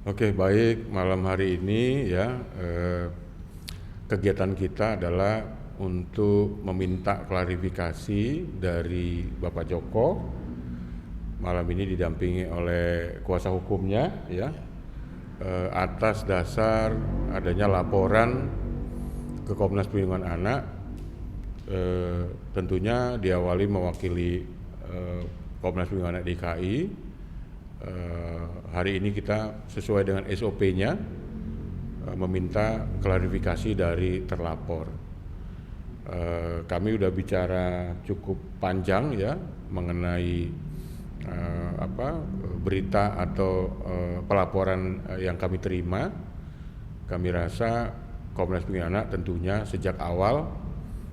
Oke, baik. Malam hari ini ya kegiatan kita adalah untuk meminta klarifikasi dari Bapak Joko. Malam ini didampingi oleh kuasa hukumnya ya, atas dasar adanya laporan ke Komnas Perlindungan Anak, tentunya diawali mewakili Komnas Perlindungan Anak DKI. Hari ini kita sesuai dengan SOP-nya meminta klarifikasi dari terlapor. Kami sudah bicara cukup panjang ya mengenai berita atau pelaporan yang kami terima. Kami rasa Komnas Perlindungan Anak tentunya sejak awal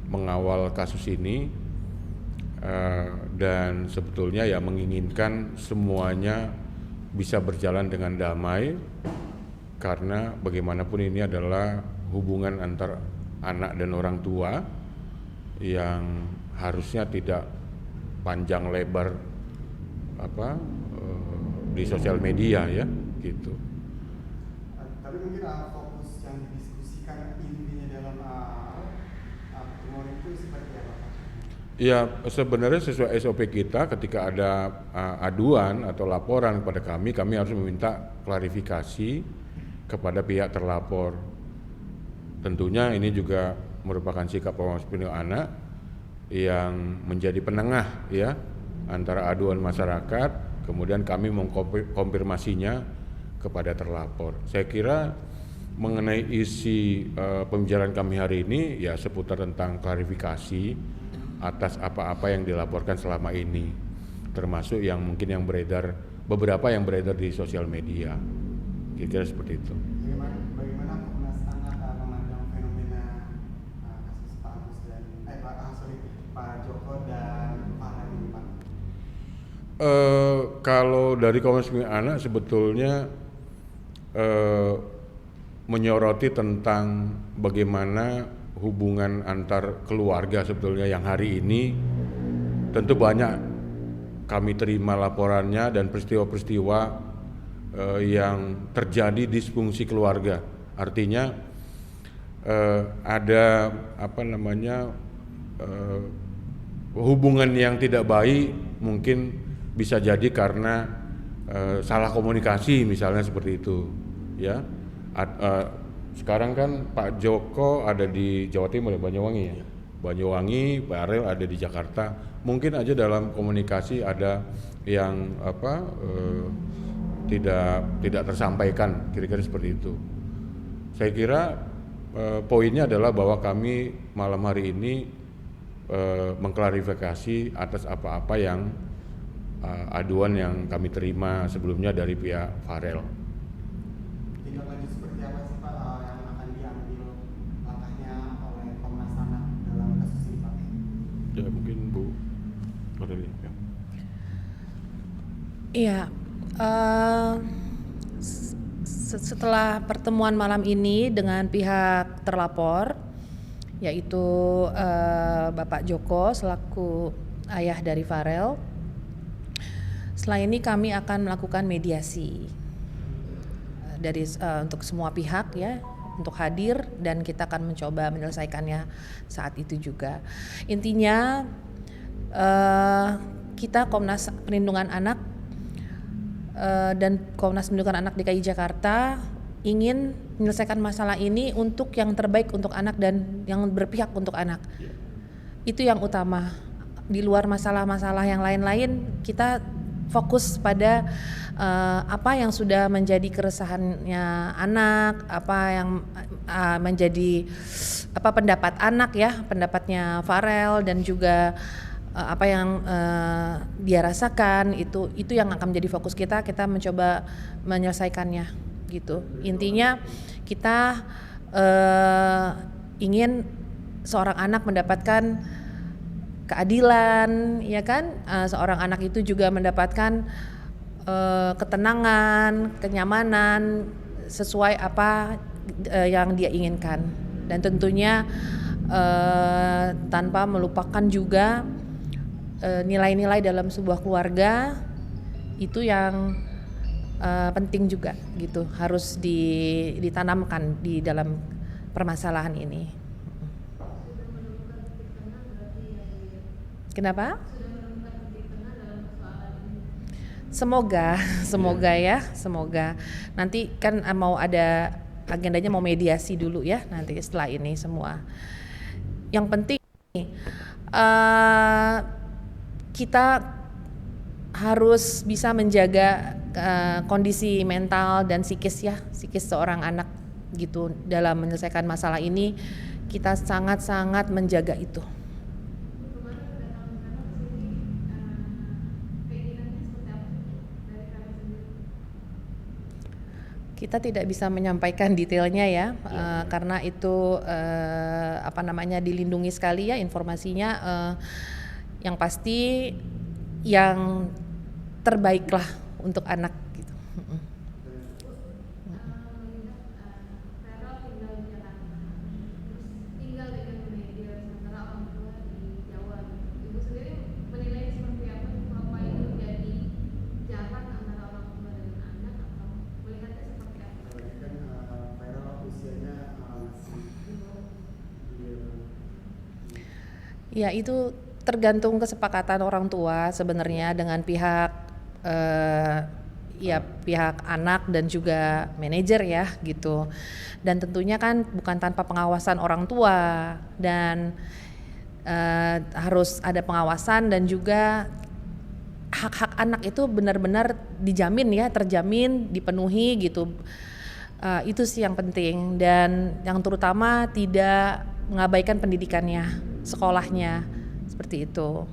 mengawal kasus ini dan sebetulnya ya menginginkan semuanya bisa berjalan dengan damai, karena bagaimanapun ini adalah hubungan antar anak dan orang tua yang harusnya tidak panjang lebar di sosial media ya gitu. Tapi mungkin fokus yang didiskusikan intinya dalam pertemuan itu seperti apa Pak? Ya, sebenarnya sesuai SOP kita ketika ada aduan atau laporan kepada kami harus meminta klarifikasi kepada pihak terlapor. Tentunya ini juga merupakan sikap Komnas Perlindungan Anak yang menjadi penengah ya antara aduan masyarakat, kemudian kami mengkonfirmasinya kepada terlapor. Saya kira mengenai isi pembicaraan kami hari ini ya seputar tentang klarifikasi atas apa-apa yang dilaporkan selama ini, termasuk yang mungkin yang beredar, beberapa yang beredar di sosial media. Kira-kira seperti itu. Bagaimana Komnas Anak memandang fenomena kasus Pak Agus dan Pak Joko dan Farel ini Pak? Kalau dari Komnas Perlindungan Anak sebetulnya menyoroti tentang bagaimana hubungan antar keluarga sebetulnya yang hari ini tentu banyak kami terima laporannya dan peristiwa-peristiwa yang terjadi disfungsi keluarga. Artinya ada hubungan yang tidak baik, mungkin bisa jadi karena salah komunikasi misalnya seperti itu ya. Sekarang kan Pak Joko ada di Jawa Timur, Banyuwangi ya. Banyuwangi, Pak Ariel ada di Jakarta. Mungkin aja dalam komunikasi ada yang tidak tersampaikan, kira-kira seperti itu. Saya kira poinnya adalah bahwa kami malam hari ini mengklarifikasi atas apa-apa yang aduan yang kami terima sebelumnya dari pihak Farel. Tindak lanjut seperti apa sih Pak yang akan diambil langkahnya oleh Komnas Anak dalam kasus ini Pak? Ya mungkin Bu Aureli ya. Iya, setelah pertemuan malam ini dengan pihak terlapor, yaitu Bapak Joko selaku ayah dari Farel, setelah ini kami akan melakukan mediasi dari untuk semua pihak ya, untuk hadir, dan kita akan mencoba menyelesaikannya saat itu juga. Intinya kita Komnas Perlindungan Anak dan Komnas Perlindungan Anak DKI Jakarta ingin menyelesaikan masalah ini untuk yang terbaik untuk anak dan yang berpihak untuk anak. Itu yang utama. Di luar masalah-masalah yang lain-lain, kita fokus pada apa yang sudah menjadi keresahannya anak, apa yang menjadi pendapat anak ya, pendapatnya Farel, dan juga apa yang dia rasakan, itu yang akan menjadi fokus kita mencoba menyelesaikannya gitu. Intinya kita ingin seorang anak mendapatkan keadilan ya kan, seorang anak itu juga mendapatkan ketenangan, kenyamanan sesuai apa yang dia inginkan, dan tentunya tanpa melupakan juga nilai-nilai dalam sebuah keluarga itu yang penting juga gitu, harus ditanamkan di dalam permasalahan ini. Kenapa? Semoga ya, semoga. Nanti kan mau ada agendanya, mau mediasi dulu ya nanti setelah ini semua. Yang penting kita harus bisa menjaga kondisi mental dan psikis seorang anak gitu dalam menyelesaikan masalah ini. Kita sangat-sangat menjaga itu. Kita tidak bisa menyampaikan detailnya ya, karena itu dilindungi sekali ya informasinya. Yang pasti yang terbaik lah untuk anak gitu. Ya itu tergantung kesepakatan orang tua sebenarnya dengan pihak pihak anak dan juga manajer ya gitu. Dan tentunya kan bukan tanpa pengawasan orang tua, dan harus ada pengawasan dan juga hak-hak anak itu benar-benar dijamin ya, terjamin, dipenuhi gitu. Itu sih yang penting, dan yang terutama tidak mengabaikan pendidikannya, sekolahnya, seperti itu.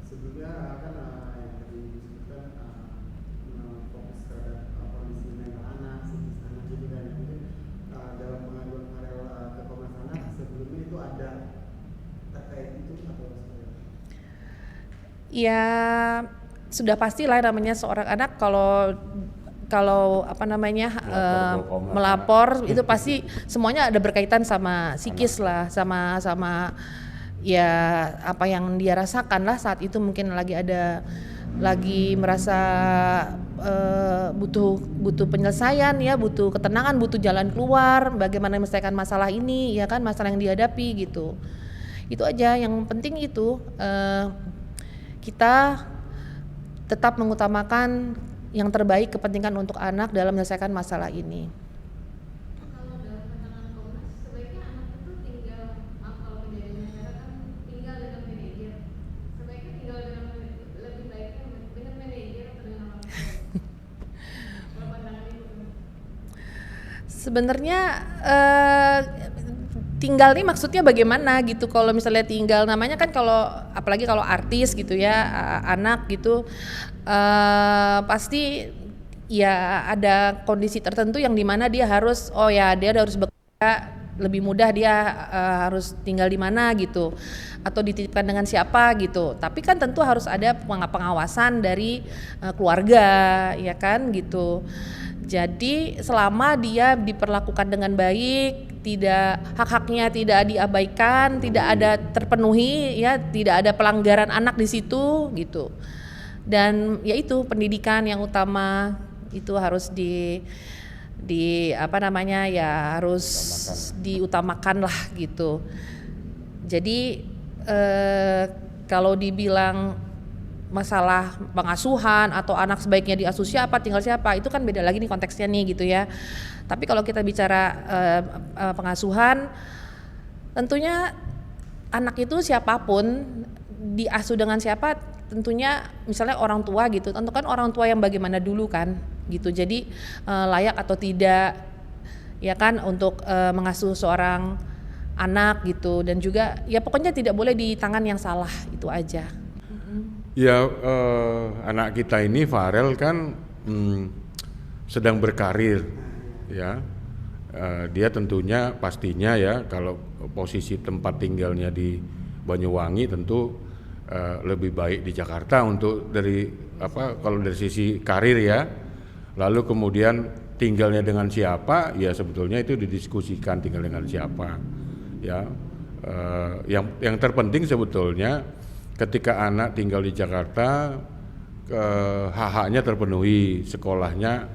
Sebelumnya kan yang tadi disebutkan fokus terhadap kondisi mental anak, psikis anak juga, dan mungkin dalam pengaduan Farel ke Komnas Anak sebelumnya itu ada terkait itu atau seperti apa? Ya sudah pastilah namanya seorang anak kalau melapor itu pasti semuanya ada berkaitan sama psikis lah, sama ya apa yang dia rasakan lah saat itu, mungkin lagi merasa butuh penyelesaian ya, butuh ketenangan, butuh jalan keluar, bagaimana menyelesaikan masalah ini ya kan, masalah yang dihadapi gitu. Itu aja yang penting itu, kita tetap mengutamakan yang terbaik, kepentingan untuk anak dalam menyelesaikan masalah ini. Kalau dalam pandangan Komnas, sebaiknya anak itu tinggal, kalau kejadiannya sekarang kan tinggal dengan manajer. Sebaiknya tinggal dengan lebih baiknya dengan manajer atau dengan orang tua. Kalau pandangan ibu gimana? Sebenarnya tinggal nih maksudnya bagaimana gitu. Kalau misalnya tinggal, namanya kan kalau apalagi kalau artis gitu ya, anak gitu, pasti ya ada kondisi tertentu yang dimana dia harus bekerja lebih mudah, dia harus tinggal di mana gitu, atau dititipkan dengan siapa gitu. Tapi kan tentu harus ada pengawasan dari keluarga ya kan gitu. Jadi selama dia diperlakukan dengan baik, tidak hak-haknya tidak diabaikan, tidak ada terpenuhi ya, tidak ada pelanggaran anak di situ gitu. Dan yaitu pendidikan yang utama itu harus harus diutamakan lah gitu. Jadi kalau dibilang masalah pengasuhan atau anak sebaiknya diasuh siapa, tinggal siapa, itu kan beda lagi nih konteksnya nih gitu ya. Tapi kalau kita bicara pengasuhan, tentunya anak itu siapapun diasuh dengan siapa, tentunya misalnya orang tua gitu, tentu kan orang tua yang bagaimana dulu kan gitu. Jadi layak atau tidak ya kan untuk mengasuh seorang anak gitu, dan juga ya pokoknya tidak boleh di tangan yang salah, itu aja. Ya anak kita ini Farel kan sedang berkarir ya, dia tentunya pastinya ya kalau posisi tempat tinggalnya di Banyuwangi tentu lebih baik di Jakarta untuk kalau dari sisi karir ya. Lalu kemudian tinggalnya dengan siapa ya, sebetulnya itu didiskusikan tinggal dengan siapa ya. Yang terpenting sebetulnya ketika anak tinggal di Jakarta, hak-haknya terpenuhi, sekolahnya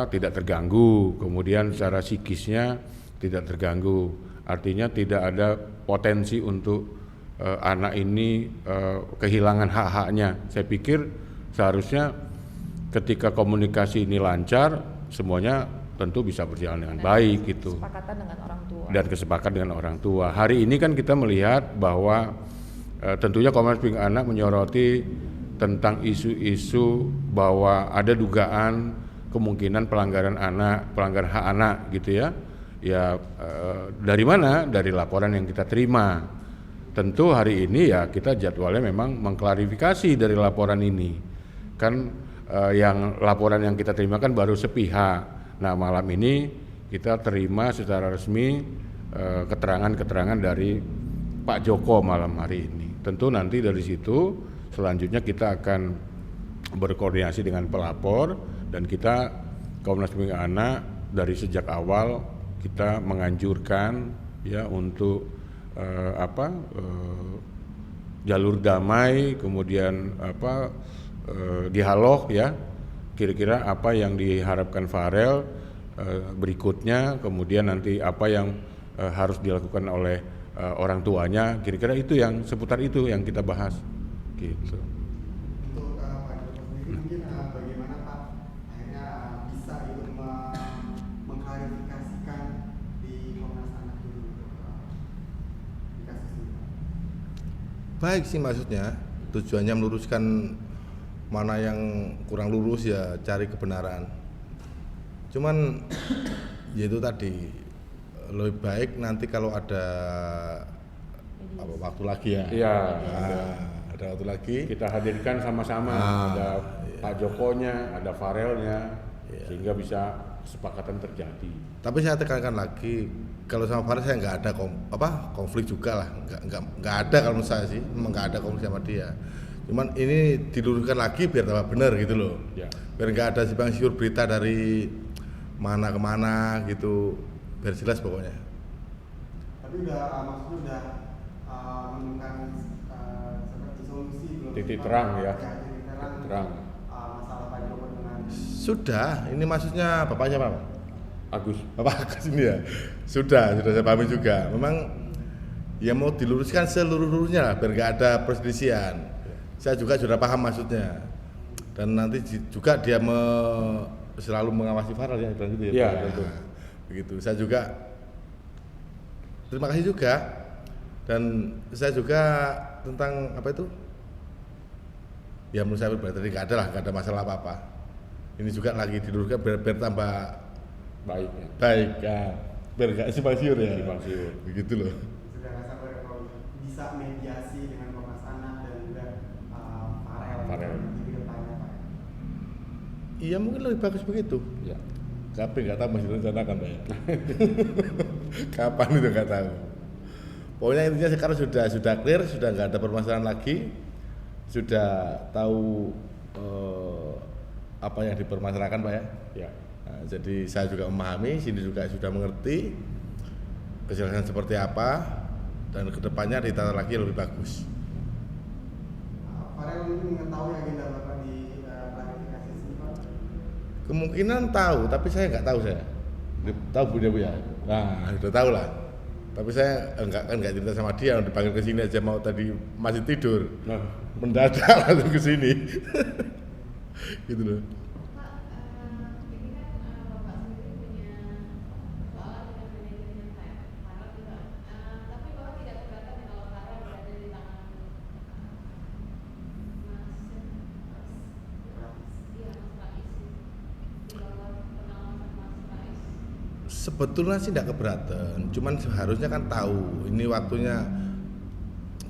tidak terganggu, kemudian secara psikisnya tidak terganggu. Artinya tidak ada potensi untuk anak ini kehilangan hak-haknya. Saya pikir seharusnya ketika komunikasi ini lancar, semuanya tentu bisa berjalan dengan baik gitu. Kesepakatan dengan orang tua. Dan kesepakatan dengan orang tua. Hari ini kan kita melihat bahwa tentunya Komnas Perlindungan Anak menyoroti tentang isu-isu bahwa ada dugaan kemungkinan pelanggaran hak anak gitu ya. Ya dari mana? Dari laporan yang kita terima. Tentu hari ini ya kita jadwalnya memang mengklarifikasi dari laporan ini. Kan yang laporan yang kita terima kan baru sepihak. Nah malam ini kita terima secara resmi keterangan-keterangan dari Pak Joko malam hari ini. Tentu nanti dari situ selanjutnya kita akan berkoordinasi dengan pelapor dan kita Komnas Perlindungan Anak dari sejak awal kita menganjurkan ya untuk jalur damai, kemudian dialog ya, kira-kira apa yang diharapkan Farel berikutnya, kemudian nanti apa yang harus dilakukan oleh orang tuanya, kira-kira itu yang seputar itu yang kita bahas gitu. Untuk Pak Joko sendiri mungkin bagaimana Pak akhirnya bisa itu mengklarifikasikan di Komnas Anak ini di kasus ini? Baik sih maksudnya, tujuannya meluruskan mana yang kurang lurus ya cari kebenaran. Cuman ya itu tadi lebih baik nanti kalau ada waktu lagi ya. Iya. Ada waktu lagi. Kita hadirkan sama-sama, ada Pak Jokonya, ada Farelnya, sehingga bisa kesepakatan terjadi. Tapi saya tekankan lagi, kalau sama Farel saya nggak ada konflik juga lah, nggak ada kalau menurut saya sih, memang nggak ada konflik sama dia. Cuman ini diluruskan lagi biar tambah benar gitu loh, Ya. biar nggak ada simpang siur berita dari mana kemana gitu, biar jelas pokoknya. Tapi maksudnya udah menemukan seperti solusi belum? Titik terang ya. Titik terang. Titik terang. Masalah Pak Joko dengan Sudah, ini maksudnya bapaknya Pak? Agus. Bapak Agus ini ya? Sudah saya pahami juga. Memang ya mau diluruskan seluruh-luruhnya lah, biar nggak ada perselisihan. Saya juga sudah paham maksudnya. Dan nanti juga dia selalu mengawasi Farel ya, bilang gitu ya. Iya, Pak? tentu. Begitu. Saya juga terima kasih juga. Dan saya juga tentang apa itu? Ya menurut saya berarti nggak ada masalah apa-apa. Ini juga lagi diluruskan biar tambah Baik ya. baik ya, biar nggak simpang siur ya. Simpang siur. Begitu loh. sudah rasa kalau bisa mediasi dengan Komnas Anak dan juga Farel di depannya Pak. Iya mungkin lebih bagus begitu. Ya. Tapi nggak tahu masih rencanakan Pak ya. Kapan itu nggak tahu. Pokoknya intinya sekarang sudah clear, sudah nggak ada permasalahan lagi, sudah tahu apa yang dipermasalahkan Pak ya. Ya. Nah, jadi saya juga memahami, sini juga sudah mengerti kejelasan seperti apa dan kedepannya ditata lagi lebih bagus. Farel ini mengetahui agenda Bapak di klarifikasi ini Pak? Kemungkinan tahu, tapi saya nggak tahu saya. Tahu Bu ya? Nah, sudah tahu lah. Tapi saya enggak cerita sama dia, dipanggil ke sini aja mau tadi masih tidur. Nah, Mendadak langsung ke sini. Gitu loh. Pak, ini kan Bapak sendiri punya persoalan dengan manajernya Farel juga. Tapi Bapak tidak keberatan ya kalau Farel berada di tangan Mas Rais di bawah pengawasan Mas Rais. Sebetulnya sih tidak keberatan, cuman seharusnya kan tahu ini waktunya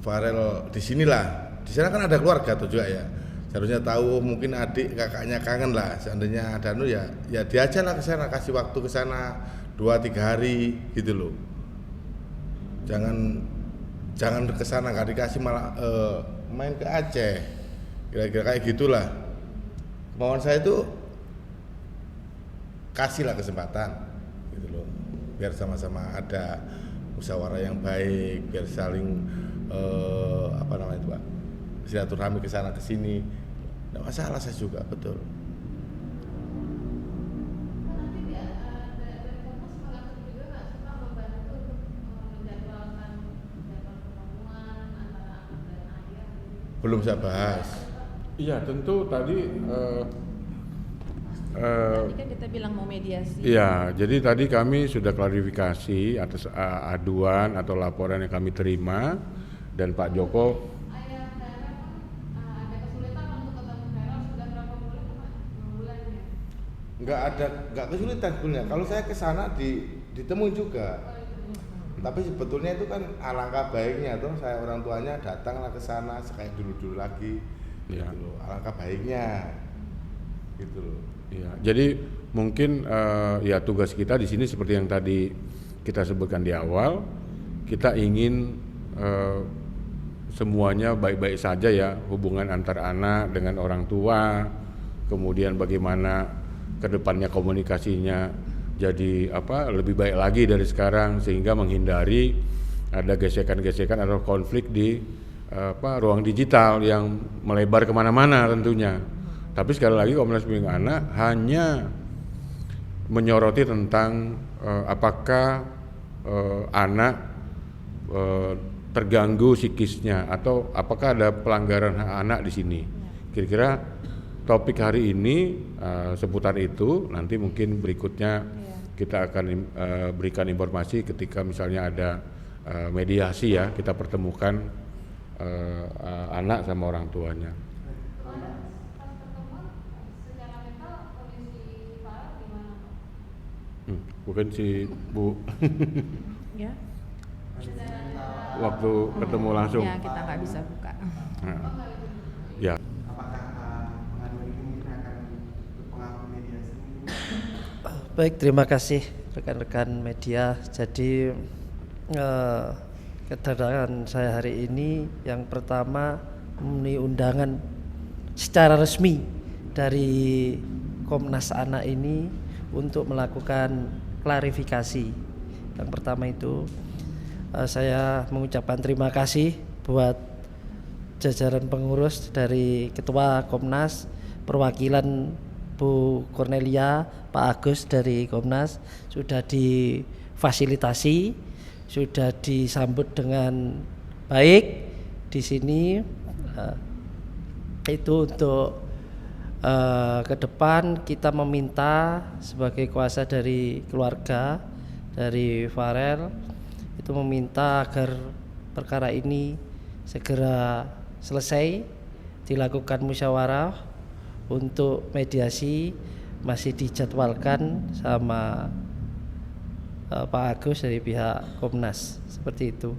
Farel di sinilah. Di sana kan ada keluarga tuh juga ya. Seharusnya tahu, mungkin adik kakaknya kangen lah. Seandainya ada ya diajak lah ke sana, kasih waktu ke sana 2-3 hari gitu loh. Jangan ke sana nggak dikasih malah main ke Aceh. Kira-kira kayak gitulah. Kemauan saya itu kasihlah kesempatan gitu loh. Biar sama-sama ada musyawarah yang baik, biar saling apa namanya itu Pak, silaturahmi ke sana ke sini. Tidak masalah saya juga, betul. Nanti dari Komnas mengatur juga nggak sih Pak membantu untuk menjadwalkan jadwal pertemuan antara anak dan ayah? Belum saya bahas. Iya, tentu tadi Tadi kan kita bilang mau mediasi. iya, jadi tadi kami sudah klarifikasi atas aduan atau laporan yang kami terima, dan Pak Joko Ayah Vera kan ada kesulitan untuk ketemu Vera sudah berapa bulan Pak? 6 bulan ya? Nggak kesulitan sebenarnya. Kalau saya ke sana ditemui juga. Tapi sebetulnya itu kan alangkah baiknya tuh saya orang tuanya datanglah ke sana kayak dulu-dulu lagi. Iya. Gitu loh. Alangkah baiknya. Gitu loh. ya, jadi mungkin ya tugas kita di sini seperti yang tadi kita sebutkan di awal, kita ingin semuanya baik-baik saja ya, hubungan antar anak dengan orang tua, kemudian bagaimana kedepannya komunikasinya jadi lebih baik lagi dari sekarang, sehingga menghindari ada gesekan-gesekan atau konflik di ruang digital yang melebar kemana-mana tentunya. Tapi sekali lagi Komnas Perlindungan Anak hanya menyoroti tentang apakah anak terganggu psikisnya atau apakah ada pelanggaran hak anak di sini. Kira-kira topik hari ini seputar itu. Nanti mungkin berikutnya kita akan berikan informasi ketika misalnya ada mediasi ya, kita pertemukan anak sama orang tuanya. Pas pertemuan secara mental kondisi Farah gimana Pak? Bukan si Bu Ya. waktu ketemu langsung. Ya, kita nggak bisa buka. Nah, ya. Apakah pengaduan ini mungkin akan berpengaruh mediasi? Baik, terima kasih rekan-rekan media. Jadi kedatangan saya hari ini yang pertama memenuhi undangan secara resmi dari Komnas Anak ini untuk melakukan klarifikasi. Yang pertama itu saya mengucapkan terima kasih buat jajaran pengurus dari Ketua Komnas, perwakilan Bu Cornelia, Pak Agus dari Komnas sudah difasilitasi, sudah disambut dengan baik di sini. Itu untuk ke depan kita meminta sebagai kuasa dari keluarga dari Farel itu meminta agar perkara ini segera selesai, dilakukan musyawarah untuk mediasi, masih dijadwalkan sama Pak Agus dari pihak Komnas, seperti itu.